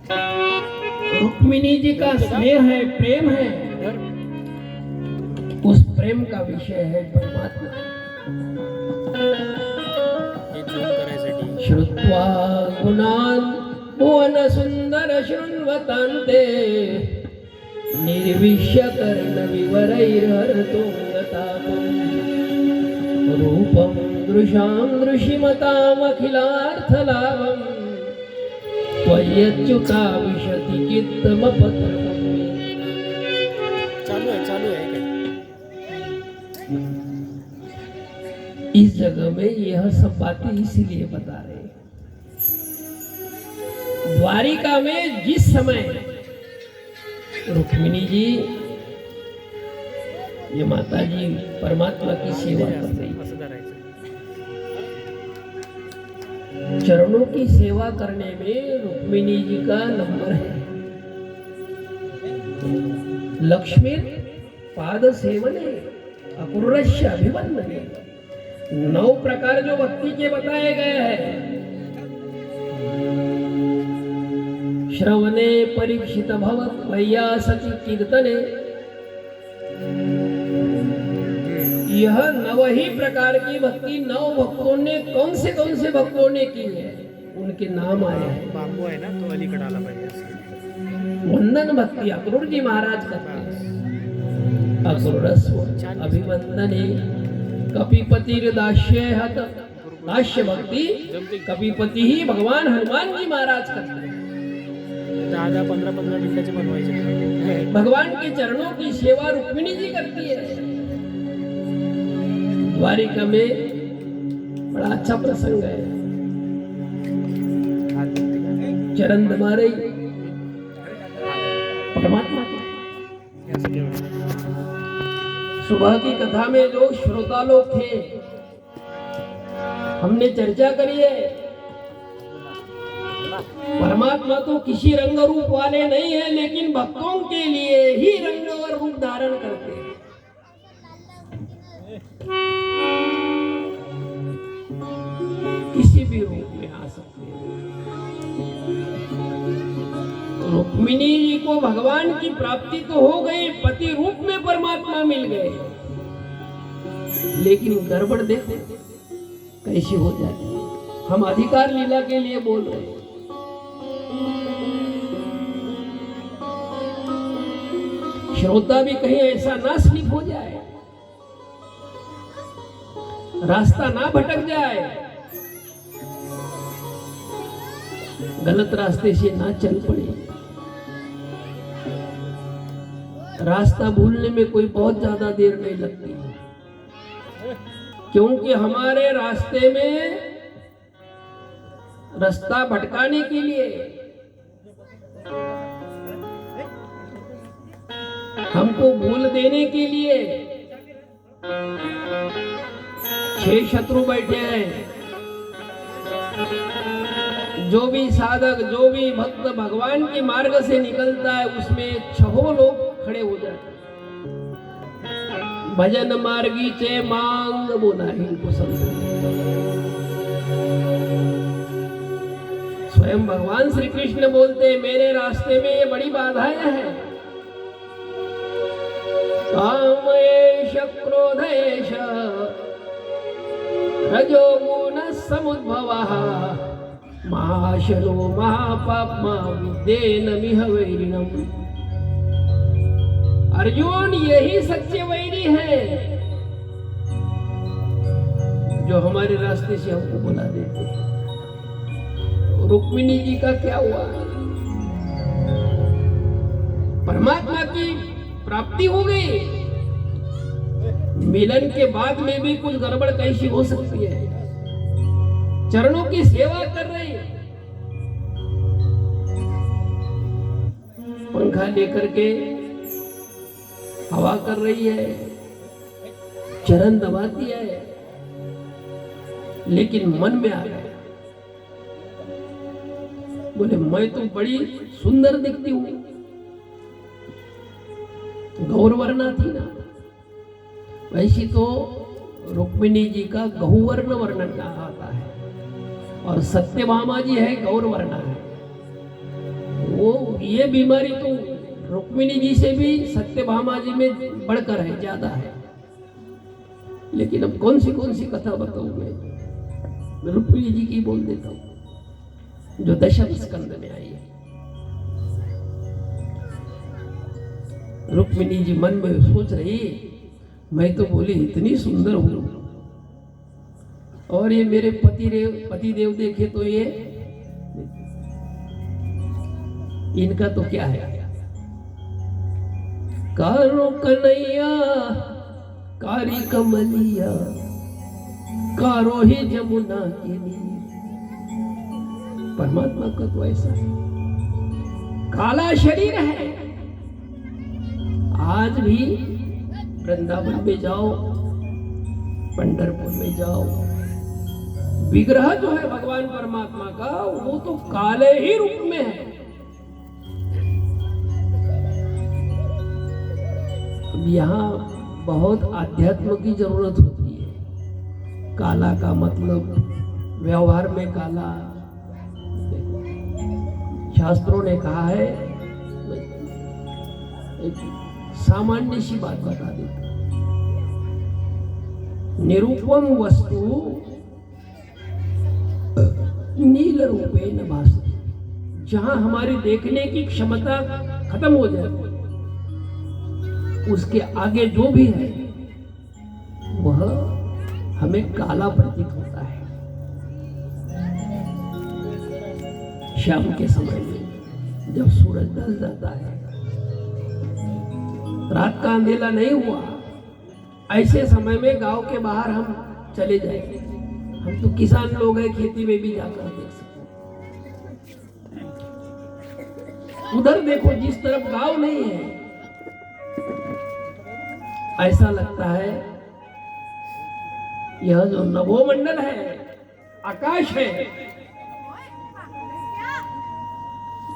रुक्मिणी जी का स्नेह है, प्रेम है, उस प्रेम का विषय है परमात्मा। श्रुत्वा गुणान् भुवन सुंदर शृण्वतान्ते निर्विश्य कर्ण विवरैर्हरतो यतापम् रूपं दृशां दृशिमतामखिलार्थलाभम् त्वय्यच्युता विशति चित्तमपत्रम्। चालू है क्या? इस जगह में यह सब बातें इसीलिए बता रहे हैं। द्वारिका में जिस समय रुक्मिणी जी, ये माता जी परमात्मा की सेवा कर रही है, चरणों की सेवा करने में रुक्मिणी जी का नंबर है। लक्ष्मी पाद सेवने अकुर्रश्य अभिवंदने, 9 प्रकार जो भक्ति के बताए गए हैं। श्रवणे परीक्षित भवत वैयासति कीर्तने, यह 9 ही प्रकार की भक्ति 9 भक्तों ने कौन से भक्तों ने की है, उनके नाम आए हैं। बांबू है ना, तो अलीकडे आला पाहिजे। वंदन भक्ति अक्रूर जी महाराज करते हैं। अक्रूरस्व अभिवंदने कपिपतिर दास्य हत, दास्य भक्ति कपिपति ही भगवान हनुमान जी महाराज करते हैं। 10-15 मिनिटाचे बनवायचे। भगवान के चरणों की सेवा रुक्मिणी जी करती है। द्वारिका में बड़ा अच्छा प्रसंग है। चरण दबा रही परमात्मा की। सुबह की कथा में जो श्रोता लोग थे, हमने चर्चा करी है, परमात्मा तो किसी रंग रूप वाले नहीं है, लेकिन भक्तों के लिए ही रंग और रूप धारण करते हैं। किसी भी रूप में आ सकते हैं। रुक्मिणी जी को भगवान की प्राप्ति तो हो गई, पति रूप में परमात्मा मिल गए, लेकिन गड़बड़ देखो कैसी हो जाती है। हम अधिकार लीला के लिए बोल रहे हैं। श्रोता भी कहीं ऐसा ना स्लिप हो जाए, रास्ता ना भटक जाए, गलत रास्ते से ना चल पड़े। रास्ता भूलने में कोई बहुत ज्यादा देर नहीं लगती, क्योंकि हमारे रास्ते में रास्ता भटकाने के लिए, हमको भूल देने के लिए 6 शत्रु बैठे हैं। जो भी साधक, जो भी भक्त भगवान के मार्ग से निकलता है, उसमें 6 लोग खड़े हो जाते हैं। भजन मार्गी चे मांग बोला ही पसंद। स्वयं भगवान श्री कृष्ण बोलते हैं, मेरे रास्ते में ये बड़ी बाधाएं हैं। कामयेश क्रोधयेश रजोगुण समुद्भवः महाशनो महापाप्मा विद्येन मिह वैरिणम्। अर्जुन, यही सच्चे वैरी है जो हमारे रास्ते से हमको बुला देते हैं। रुक्मिणी जी का क्या हुआ? परमात्मा की प्राप्ति हो गई, मिलन के बाद में भी कुछ गड़बड़ कैसी हो सकती है? चरणों की सेवा कर रही है, पंखा लेकर के हवा कर रही है, चरण दबाती है, लेकिन मन में आ गया, बोले मैं तो बड़ी सुंदर दिखती हूं। गौरवर्णा थी ना, वैसी तो रुक्मिणी जी का गहुवर्ण वर्णन कहा आता है, और सत्यभामा जी है गौरवर्णा है। वो ये बीमारी तो रुक्मिणी जी से भी सत्यभामा जी में बढ़कर है, ज्यादा है। लेकिन अब कौन सी कथा बताऊं मैं रुक्मिणी जी की बोल देता हूं जो दशम स्कंद में आई है। रुक्मिणी जी मन में सोच रही, मैं तो बोली इतनी सुंदर हूं और ये मेरे पति देव देखे तो ये इनका तो क्या है। कारो कन्हैया कारी कमलिया कारो ही जमुना के नीर। परमात्मा का तो ऐसा है, काला शरीर है। आज भी वृंदावन में जाओ, पंढरपुर में जाओ, विग्रह जो है भगवान परमात्मा का वो तो काले ही रूप में है। अब यहाँ बहुत आध्यात्म की जरूरत होती है। काला का मतलब व्यवहार में काला, शास्त्रों ने कहा है, एक सामान्य सी बात बता देता, निरूपम वस्तु नील रूपे न भासते। जहां हमारी देखने की क्षमता खत्म हो जाए उसके आगे जो भी है वह हमें काला प्रतीत होता है। शाम के समय में जब सूरज ढल जाता है, रात का अंधेरा नहीं हुआ, ऐसे समय में गांव के बाहर हम चले जाएंगे। हम तो किसान लोग हैं, खेती में भी जाकर देख सकते हैं। उधर देखो, जिस तरफ गांव नहीं है, ऐसा लगता है यह जो नभोमंडल है, आकाश है,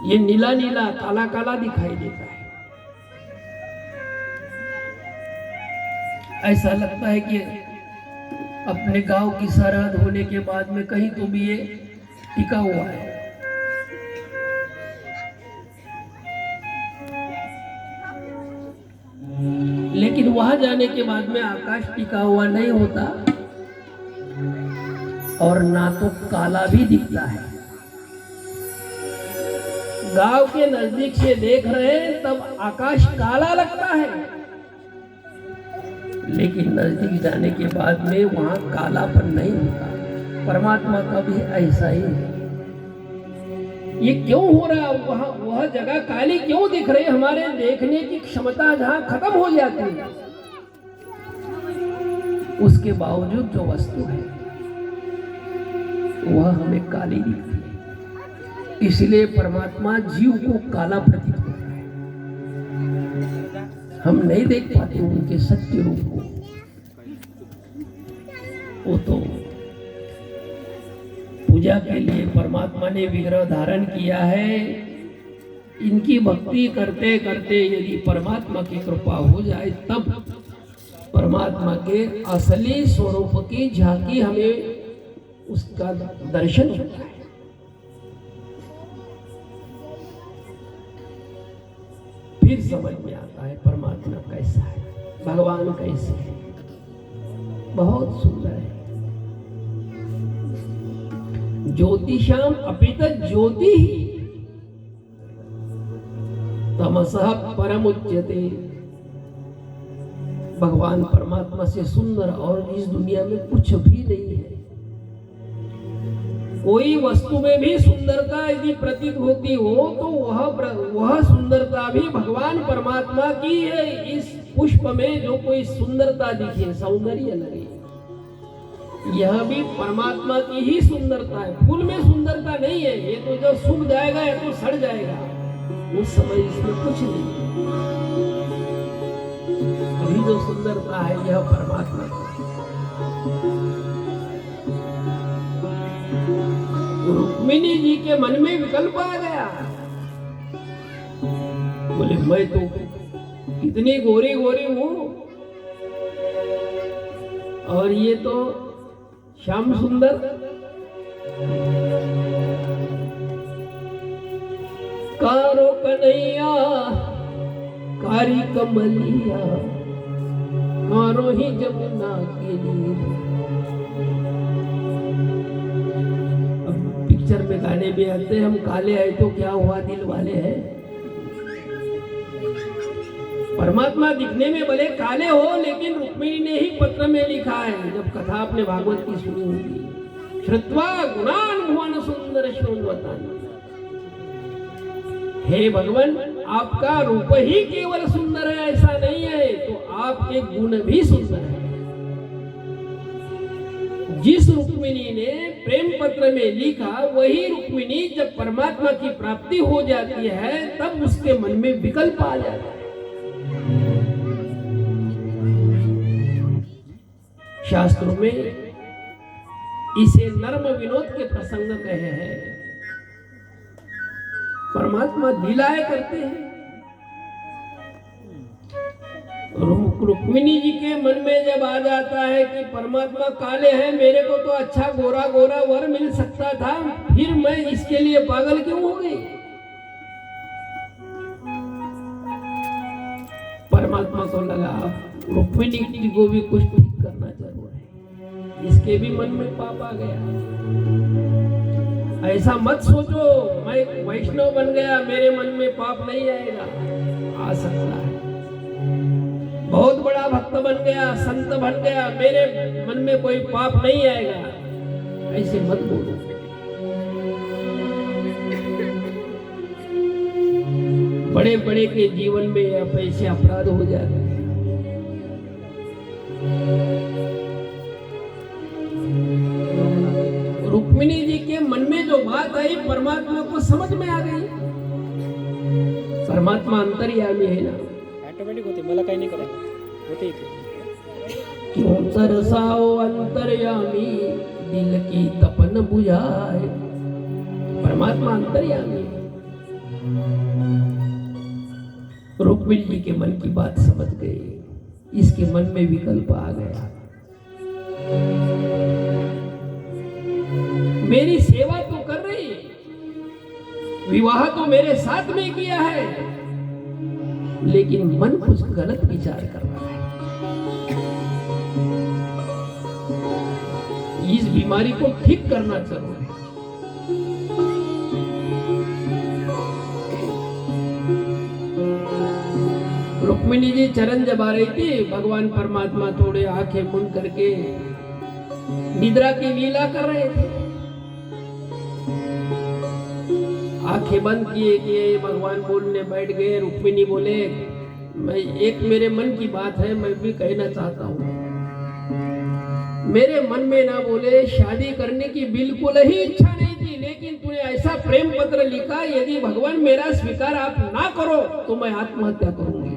ये नीला नीला काला काला दिखाई देता है। ऐसा लगता है कि अपने गांव की सरहद होने के बाद में कहीं तो भी ये टिका हुआ है। लेकिन वहां जाने के बाद में आकाश टिका हुआ नहीं होता और ना तो काला भी दिखता है। गांव के नजदीक से देख रहे हैं तब आकाश काला लगता है, लेकिन नजदीक जाने के बाद में वहां कालापन नहीं होता। परमात्मा का भी ऐसा ही है। ये क्यों हो रहा, वह जगह काली क्यों दिख रही? हमारे देखने की क्षमता जहां खत्म हो जाती है, उसके बावजूद जो वस्तु है वह हमें काली दिखती है। इसलिए परमात्मा जीव को काला प्रतीत होता है। हम नहीं देख पाते उनके सत्य रूप को। वो तो पूजा के लिए परमात्मा ने विग्रह धारण किया है। इनकी भक्ति करते करते यदि परमात्मा की कृपा हो जाए तब परमात्मा के असली स्वरूप की झांकी हमें उसका दर्शन होता है। फिर समझ में आता है परमात्मा कैसा है, भगवान कैसे है। बहुत सुंदर है। ज्योतिषाम अपित ज्योति तमसः परमुच्यते। भगवान परमात्मा से सुंदर और इस दुनिया में कुछ भी नहीं है। कोई वस्तु में भी सुंदरता यदि प्रतीत होती हो तो वह सुंदरता भी भगवान परमात्मा की है। इस पुष्प में जो कोई सुंदरता दिखे, सौंदर्य लगे, यह भी परमात्मा की ही सुंदरता है। फूल में सुंदरता नहीं है, ये तो जब सूख जाएगा या तो सड़ जाएगा, उस समय इसमें कुछ नहीं है। अभी जो सुंदरता है यह परमात्मा की। रुक्मिणी जी के मन में विकल्प आ गया, बोले मैं तो कितनी गोरी गोरी हूं और ये तो श्याम सुंदर। कारो कन्हैया कारी कमलिया कारो ही जमुना के लिए। अब पिक्चर में गाने भी आते हैं, हम काले आए तो क्या हुआ दिल वाले हैं। परमात्मा दिखने में भले काले हो, लेकिन रुक्मिणी ने ही पत्र में लिखा है, जब कथा आपने भागवत की सुनी होगी, श्रुत्वा गुणान भुवन सुंदर शृण्वतानि। हे भगवान, आपका रूप ही केवल सुंदर है ऐसा नहीं है, तो आपके गुण भी सुंदर है। जिस रुक्मिणी ने प्रेम पत्र में लिखा, वही रुक्मिणी जब परमात्मा की प्राप्ति हो जाती है, तब उसके मन में विकल्प आ जाता है। शास्त्रों में इसे नर्म विनोद के प्रसंग कहे हैं। परमात्मा लीलाएं करते हैं। रुक्मिणी जी के मन में जब आ जाता है कि परमात्मा काले हैं, मेरे को तो अच्छा गोरा गोरा वर मिल सकता था, फिर मैं इसके लिए पागल क्यों हो गई। परमात्मा को लगा रुक्मिणी जी को भी कुछ ठीक करना जरूर है, इसके भी मन में पाप आ गया। ऐसा मत सोचो मैं वैष्णव बन गया मेरे मन में पाप नहीं आएगा, आ सकता है। बहुत बड़ा भक्त बन गया, संत बन गया, मेरे मन में कोई पाप नहीं आएगा, ऐसे मत बोलो। बड़े बड़े के जीवन में ऐसे अपराध हो जाते हैं। रुक्मिणी जी के मन में जो बात आई, परमात्मा को समझ में आ गई। परमात्मा अंतर्यामी है ना, ऑटोमेटिक होते, मला काही नाही करायला होते इथे। क्यों तरसाओ अंतर्यामी दिल की तपन बुझाए। परमात्मा अंतर्यामी। रुक्मिणी जी के मन की बात समझ गए, इसके मन में विकल्प आ गया। मेरी सेवा तो कर रही है, विवाह तो मेरे साथ में किया है, लेकिन मन कुछ गलत विचार कर रहा है। इस बीमारी को ठीक करना जरूरी है। रुक्मिणी जी चरण जबा रही थी, भगवान परमात्मा थोड़े आंखें मुंद करके निद्रा की लीला कर रहे थे। आंखें बंद किए भगवान बोलने बैठ गए। रुक्मिणी बोले, मैं एक मेरे मन की बात है, मैं भी कहना चाहता हूँ। मेरे मन में ना बोले शादी करने की बिल्कुल ही इच्छा नहीं थी, लेकिन तूने ऐसा प्रेम पत्र लिखा, यदि भगवान मेरा स्वीकार आप ना करो तो मैं आत्महत्या करूंगी।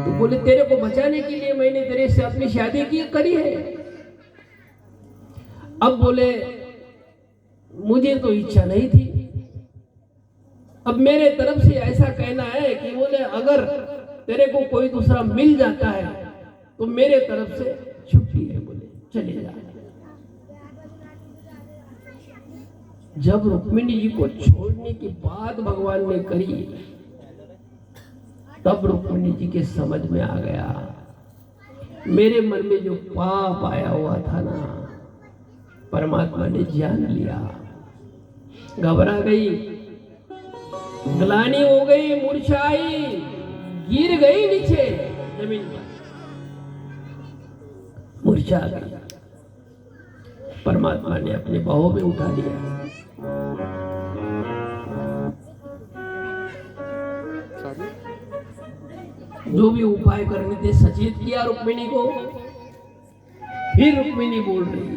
तो बोले, तेरे को बचाने के लिए मैंने तेरे से अपनी शादी की करी है। अब बोले, मुझे तो इच्छा नहीं थी। अब मेरे तरफ से ऐसा कहना है कि बोले, अगर तेरे को कोई दूसरा मिल जाता है तो मेरे तरफ से छुट्टी है, बोले चले जा। जब रुक्मिणी जी को छोड़ने की बात भगवान ने करी, तब रुक्मिणी जी के समझ में आ गया, मेरे मन में जो पाप आया हुआ था ना, परमात्मा ने जान लिया। घबरा गई, ग्लानि हो गई, मूर्छाई, गिर गई नीचे जमीन पर, मूर्छा गई। परमात्मा ने अपने बाहों में उठा लिया। जो भी उपाय करने थे सचेत किया रुक्मिणी को। फिर रुक्मिणी बोल रही,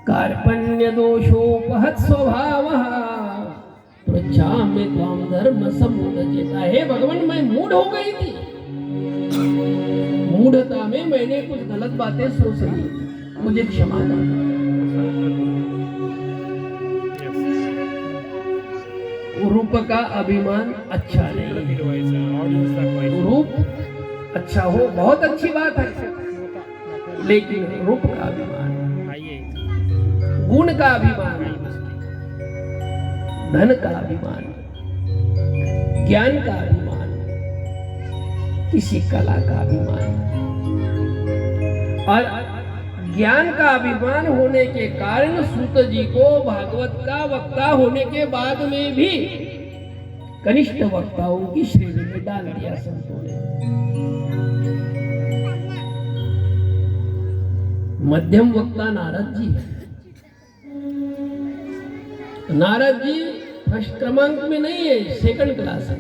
कार्पण्य दोषोपहत स्वभावः पृच्छामि त्वां धर्म समुदचिता। हे भगवान, मैं मूढ़ हो गई थी, मूढ़ता में मैंने कुछ गलत बातें सोच ली, मुझे क्षमा कर। रूप का अभिमान अच्छा नहीं, रूप अच्छा हो बहुत अच्छी बात है, लेकिन रूप का अभिमान, गुण का अभिमान धन का अभिमान, ज्ञान का अभिमान, किसी कला का अभिमान। और ज्ञान का अभिमान होने के कारण सूत जी को भागवत का वक्ता होने के बाद में भी कनिष्ठ वक्ताओं की श्रेणी में डाल दिया संतों ने। मध्यम वक्ता नारद जी है। नारद जी फर्स्ट क्रमांक में नहीं है, सेकंड क्लास है।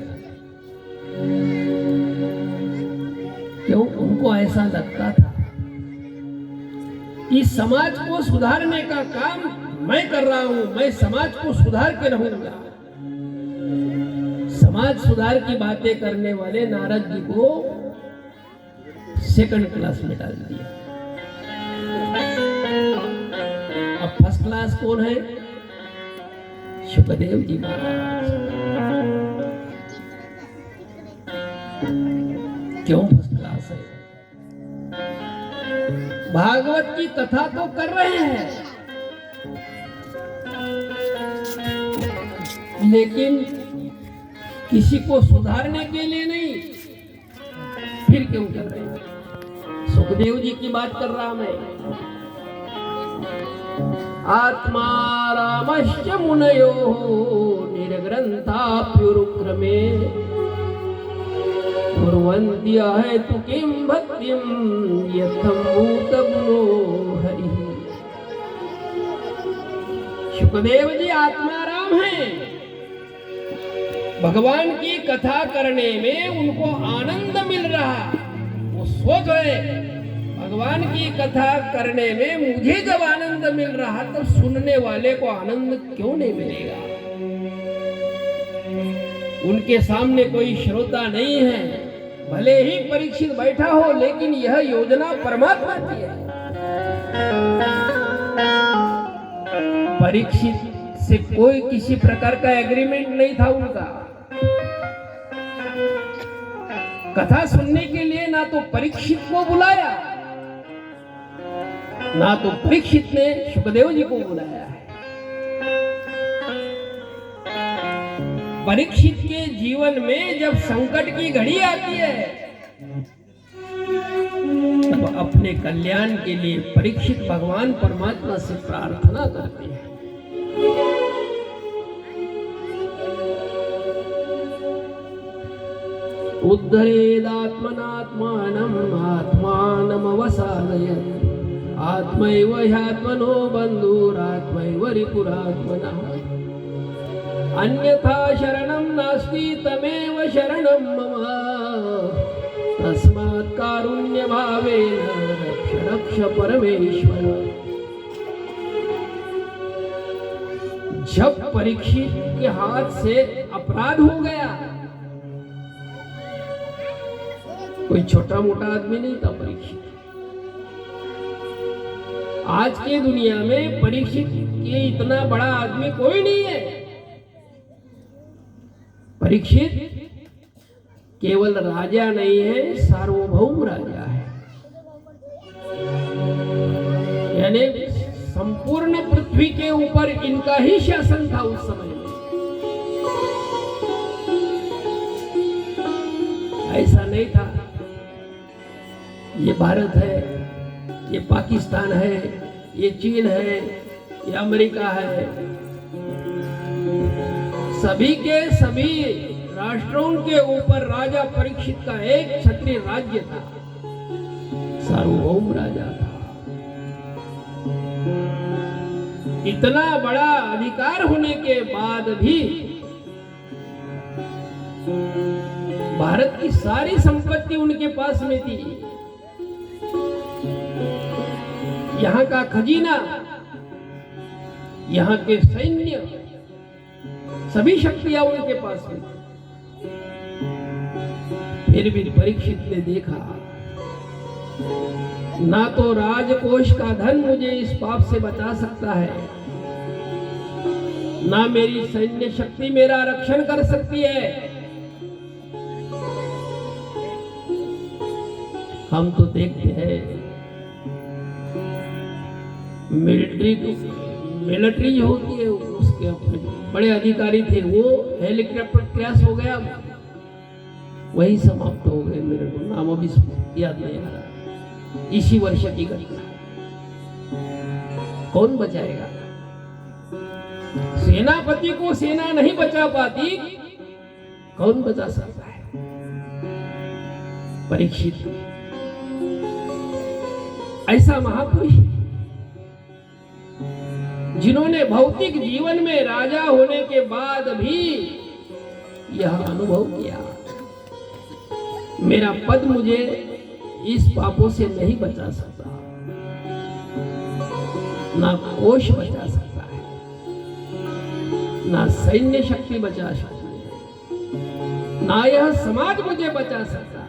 क्यों? उनको ऐसा लगता था कि समाज को सुधारने का काम मैं कर रहा हूं, मैं समाज को सुधार के रहूंगा। समाज सुधार की बातें करने वाले नारद जी को सेकंड क्लास में डाल दिया। अब फर्स्ट क्लास कौन है? सुखदेव जी महाराज। क्यों फर्स्ट क्लास है? भागवत की कथा तो कर रहे हैं, लेकिन किसी को सुधारने के लिए नहीं। फिर क्यों कर रहे हैं? सुखदेव जी की बात कर रहा मैं। आत्मा रामश्च मुनयो निर्ग्रंथाप्युरुक्रमे कुर्वन्ति अहेतु किं भक्तिं यथं भूतगुणो हरिः। सुखदेव जी आत्मा राम हैं। भगवान की कथा करने में उनको आनंद मिल रहा। वो सोच रहे भगवान की कथा करने में मुझे जब आनंद मिल रहा तो सुनने वाले को आनंद क्यों नहीं मिलेगा? उनके सामने कोई श्रोता नहीं है, भले ही परीक्षित बैठा हो, लेकिन यह योजना परमात्मा की है। परीक्षित से कोई किसी प्रकार का एग्रीमेंट नहीं था उनका। कथा सुनने के लिए ना तो परीक्षित को बुलाया, ना तो परीक्षित ने सुखदेव जी को बुलाया है। परीक्षित के जीवन में जब संकट की घड़ी आती है तब अपने कल्याण के लिए परीक्षित भगवान परमात्मा से प्रार्थना करते हैं। उद्धरेदात्मनात्मानम् आत्मानमवसादयन् आत्मैव ह्यात्मनो बन्धुरात्मैव रिपुरात्मनः अन्यथा शरणं नास्ति तमेव शरणं मम तस्मात् कारुण्यभावेन रक्ष रक्ष परमेश्वर। जब परीक्षित के हाथ से अपराध हो गया, कोई छोटा मोटा आदमी नहीं था परीक्षित। आज की दुनिया में परीक्षित के इतना बड़ा आदमी कोई नहीं है। परीक्षित केवल राजा नहीं है, सार्वभौम राजा है। यानी संपूर्ण पृथ्वी के ऊपर इनका ही शासन था उस समय में। ऐसा नहीं था ये भारत है, ये पाकिस्तान है, ये चीन है, ये अमेरिका है। सभी के सभी राष्ट्रों के ऊपर राजा परीक्षित का एक क्षत्रिय राज्य था, सार्वभौम राजा था। इतना बड़ा अधिकार होने के बाद भी भारत की सारी संपत्ति उनके पास में थी। यहाँ का खजीना, यहाँ के सैन्य, सभी शक्तियां उनके पास में। फिर भी परीक्षित ने देखा ना तो राजकोष का धन मुझे इस पाप से बचा सकता है, ना मेरी सैन्य शक्ति मेरा रक्षण कर सकती है। हम तो देखते हैं मिलिट्री जो होती है उसके अपने बड़े अधिकारी थे, वो हेलीकॉप्टर क्रैश हो गया, वही समाप्त हो गए। मेरे को नाम अभी याद नहीं आ रहा। इसी वर्ष की घटना। कौन बचाएगा? सेनापति को सेना नहीं बचा पाती, कौन बचा सकता है? परीक्षित ऐसा महापुरुष जिन्होंने भौतिक जीवन में राजा होने के बाद भी यह अनुभव किया, मेरा पद मुझे इस पापों से नहीं बचा सकता, ना कोश बचा सकता है, ना सैन्य शक्ति बचा सकती है, ना यह समाज मुझे बचा सकता है।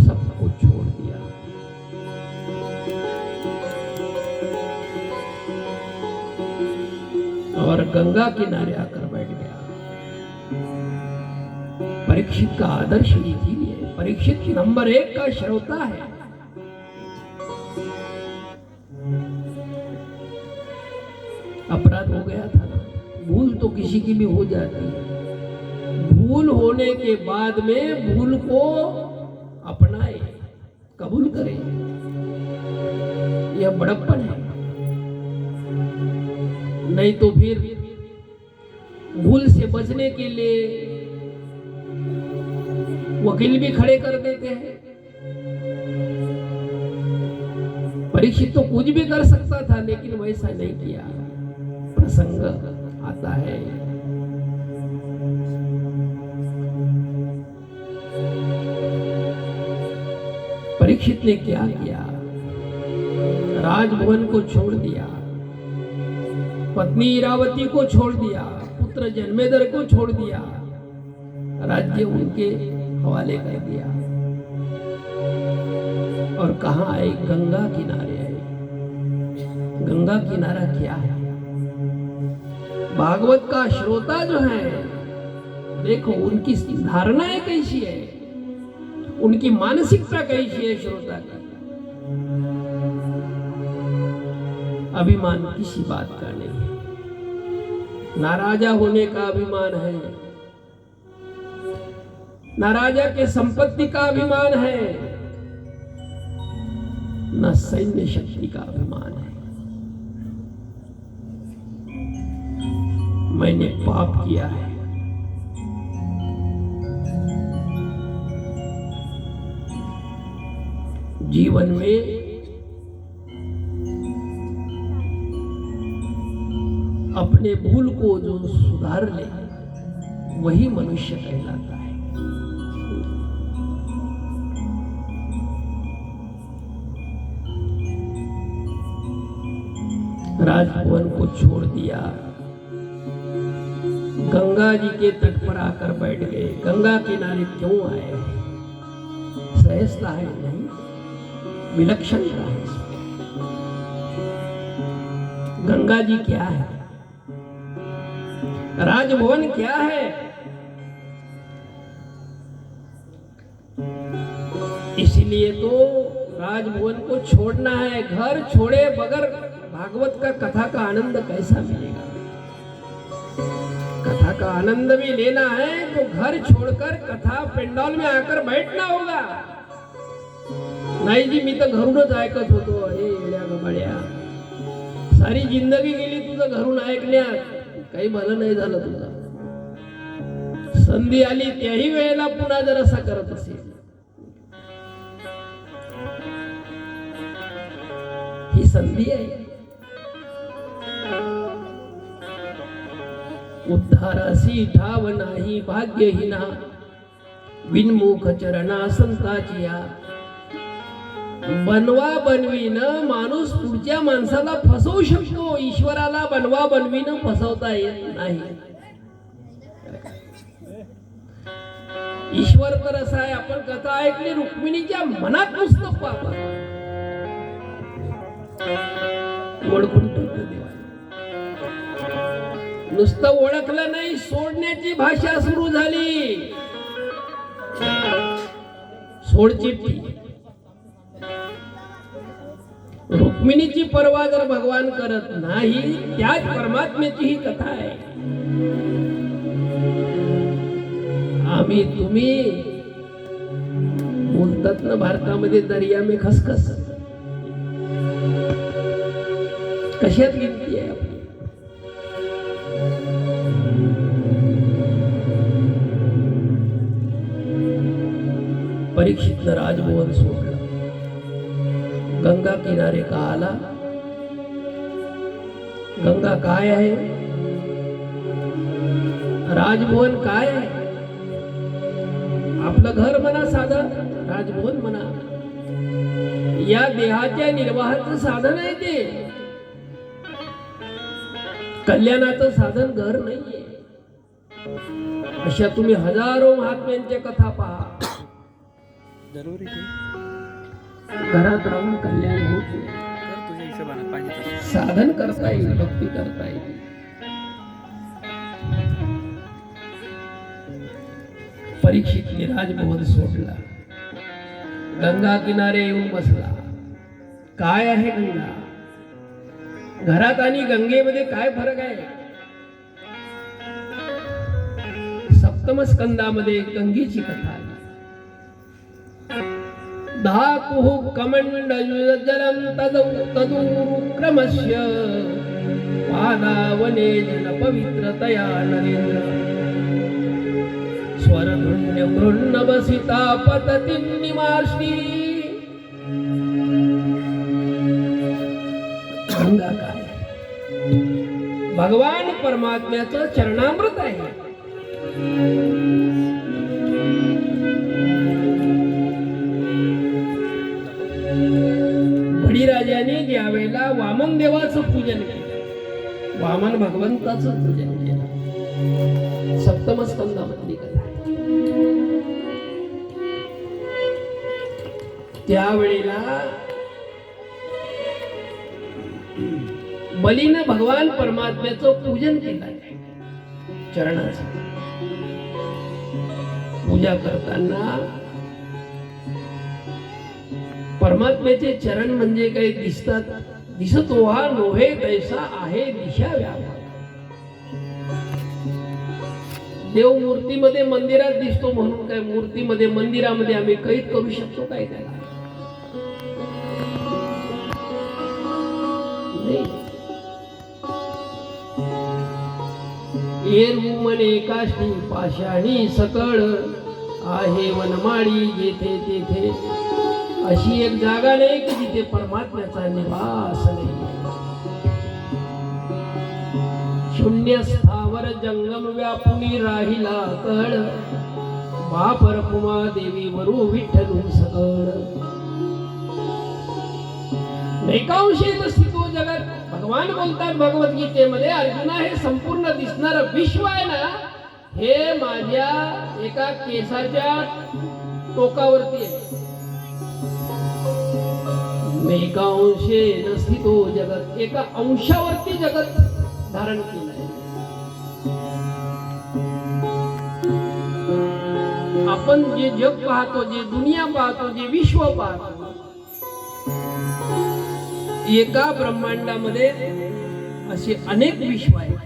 सब कुछ छोड़ दिया। और गंगा किनारे आकर बैठ गया। परीक्षित का आदर्श लीजिए। परीक्षित नंबर 1 का श्रोता है। अपराध हो गया था ना, भूल तो किसी की भी हो जाती है। भूल होने के बाद में भूल को अपनाए, कबूल करे, यह बड़प्पन है। नहीं तो फिर भूल से बचने के लिए वकील भी खड़े कर देते हैं। परीक्षित तो कुछ भी कर सकता था, लेकिन वैसा नहीं किया। प्रसंग आता है, परीक्षित ने क्या किया? राजभवन को छोड़ दिया, पत्नी इरावती को छोड़ दिया, पुत्र जन्मेजय को छोड़ दिया, राज्य उनके हवाले कर दिया। और कहां आए? गंगा किनारे आए। गंगा किनारा क्या है? भागवत का श्रोता जो है, देखो उनकी धारणाएं कैसी है, उनकी मानसिकता कैसी है श्रोता की। अभिमान किसी बात का नहीं है, ना राजा होने का अभिमान है, ना राजा के संपत्ति का अभिमान है, ना सैन्य शक्ति का अभिमान है। मैंने पाप किया है, जीवन में अपने भूल को जो सुधार ले, वही मनुष्य कहलाता है। राजभवन को छोड़ दिया, गंगा जी के तट पर आकर बैठ गए। गंगा किनारे क्यों आए? सहजता है नहीं, विलक्षणता है। गंगा जी क्या है? राजभवन क्या है? इसलिए तो राजभवन को छोड़ना है। घर छोड़े बगैर भागवत का कथा का आनंद कैसा मिलेगा? कथा का आनंद भी लेना है तो घर छोड़कर कथा पेंडॉल में आकर बैठना होगा। नाही जी, मी तर घरूनच ऐकत होतो। अरे येड्या गबाड्या, सारी जिंदगी गेली तुझं घरून ऐकण्यात, काही भलं नाही झालं तुझं। संधी आली त्याही वेळेला पुन्हा जर असं करत असेल, ही संधी आहे। उद्धारासी ठाव नाही भाग्यहीना, विनमुख चरणा संताचिया। बनवा बनवीनं माणूस पुढच्या माणसाला फसवू शकतो, ईश्वराला बनवा बनवीनं फसवता येत नाही। ईश्वर तर असा आहे, आपण कथा ऐकली, रुक्मिणीच्या मनात नुसतं पाप ओळखून ठेवतो देवा। नुसतं ओळखलं नाही, सोडण्याची भाषा सुरू झाली। सोड चिठ्ठी, रुक्मिणीची पर्वा जर भगवान करत नाही, त्याच परमात्म्याची ही कथा आहे. आम्ही तुम्ही बोलतात ना भारतामध्ये, दर्या में खसखस. कशात गिनती आहे आपली? परीक्षितनं राजभवन सोडलं, गंगा किनारे का आला. गंगा काय आहे, राजभवन काय आहे? आपलं घर म्हणा साधं, राजभवन म्हणा. या देहाच्या निर्वाहाचं साधन आहे ते, कल्याणाचं साधन घर नाहीये. अशा तुम्ही हजारो महात्म्यांच्या कथा पहा. जरुरी की घरात राहून कल्याण होत नाही. कर तुझ्या हिशोबाने पाहिजे तसं. साधन करता येईल, भक्ती करता येईल. परीक्षितने राजभवन सोडला, गंगा किनारे येऊन बसला. काय आहे गंगा? घरात आणि गंगेमध्ये काय फरक आहे? सप्तम स्कंदामध्ये गंगेची कथा आहे. धातुः कमंडलजलं तदुक्रमस्य पादावने जन पवित्रतया नरेंद्र स्वरधुन्य गृह्णवसिता पतति निमार्षी. गंगा काय? भगवान परमात्म्याचं चरणामृत आहे. बळीराजाने ज्यावेळेला वामन देवाचं पूजन केलं, वामन भगवंताचं पूजन केलं, सप्तम स्कंदामधली कथा आहे. त्यावेळेला बलीनं भगवान परमात्म्याचं पूजन केलं, चरणाचं. पूजा करताना परमात्म्याचे चरण म्हणजे काही दिसतात, दिसत हा नोहे तैसा आहे दिशा व्यापक. देव मूर्तीमध्ये मंदिरात दिसतो म्हणून काय मूर्तीमध्ये मंदिरामध्ये आम्ही कैद करू शकतो काय त्याला? एरमने काष्टी पाषाणी सकळ आहे वनमाळी जेथे तेथे. अशी एक जागा नाही की जिथे परमात्म्याचा निवास नाही. शून्य स्थावर जंगम व्यापुनी राहिला कळ बापर कुमा देवी वरू विठ्ठलू सकळ. नैकांशेन स्थितो जगत. भगवान बोलतात भगवद्गीतेमध्ये, अर्जुना हे संपूर्ण दिसणारं विश्व आहे ना, हे माझ्या एका केसाच्या टोकावरती आहे. नैकांशेन स्थितो जगत, एका अंशावरती जगत धारण केलं आहे. आपण जे जग पाहतो, जे दुनिया पाहतो, जे विश्व पाहतो, एका ब्रह्मांडामध्ये असे अनेक विश्व आहेत.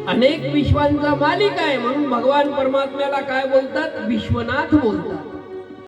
अनेक विश्वांचा मालिक आहे म्हणून भगवान परमात्म्याला काय बोलतात? विश्वनाथ बोलतात.